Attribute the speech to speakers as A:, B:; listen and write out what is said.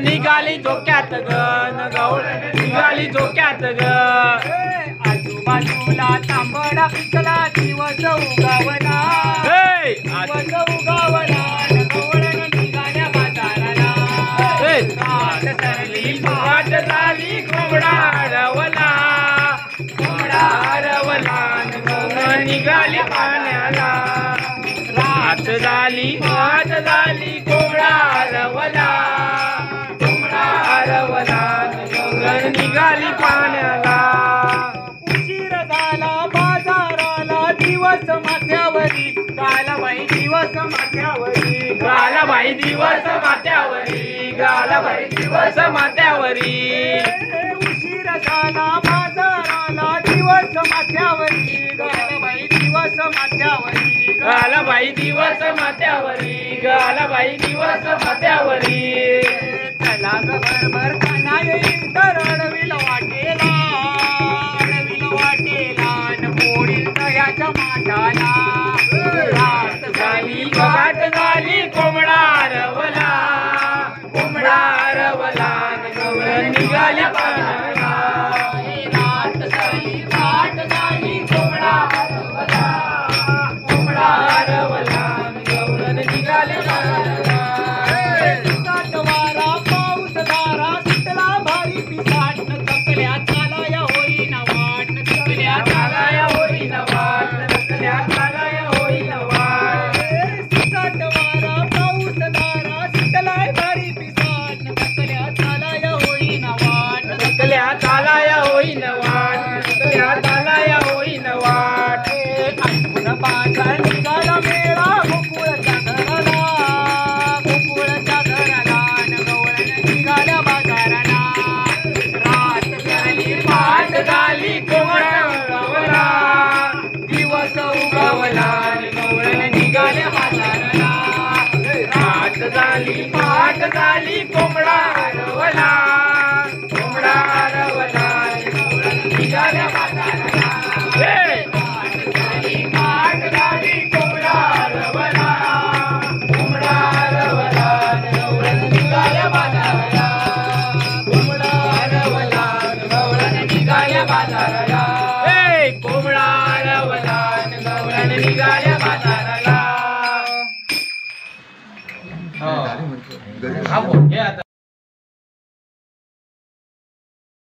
A: निघाली झोक्यात ग गवळण निघाली झोक्यात ग
B: आजूबाजूला तांबडा पिकला दिवस उगावला दिवस उगावला गवळण निघाल्या बाजाराला
A: वाट सरली वाट झाली कोंबडा रवला गवळण निघाली पाण्याला रात झाली कोंबडा रवला गवळण निघाली पाण्याला
B: उशीर झाला बाजाराला दिवस माथ्यावरी गालाबाई दिवस माथ्यावरी
A: गालाबाई दिवस माथ्यावरी गालाबाई दिवस माथ्यावरी
B: उशीर झाला बाजाराला दिवस माथ्यावरी गालाबाई दिवस माथ्यावरी
A: गालाबाई दिवस माथ्यावरी गालाबाई दिवस माथ्यावरी
B: चला गभरभर काना येईल तर अडविल वाटेला न पोळील दह्याच्या माठाला रात
A: झाली बघाट झाली कोंबडा रवला गवळण निघाली पाण्याला
B: रात झाली वाट झाली कोंबडा
A: रवला गवळण निघाली पाण्याला
B: वारा पाऊस दारा सुटला भारी पिसाट न थकल्या चालाया होईना वाट न थकल्या
A: चालाया होईना वाट नसल्या चालाया होईना वाट
B: सुसाट वारा पाऊस दारा सुटलाय भारी पिसाट न थकल्या चालाया होईना वाट
A: नसल्या चालाया होईना वाट नसल्या चालाया होईना वाट
B: ऐकून बाजार निघाला मेळा गोकुळच्या घराला न गवळण निघाल्या बाजाराला रात झाली
A: वाट झाली कोंबडा रवला
B: दिवस
A: उगवला आणि गवळण निघाल्या बाजाराला रात झाली कोंबडा रवला आणि गवळण निघाल्या बाजाराला वाट झाली कोंबडा रवला आणि गवळण निघाल्या बाजाराला गवळण निघाल्या बाजाराला कोंबडा रवला आणि गवळण निघाल्या बाजाराला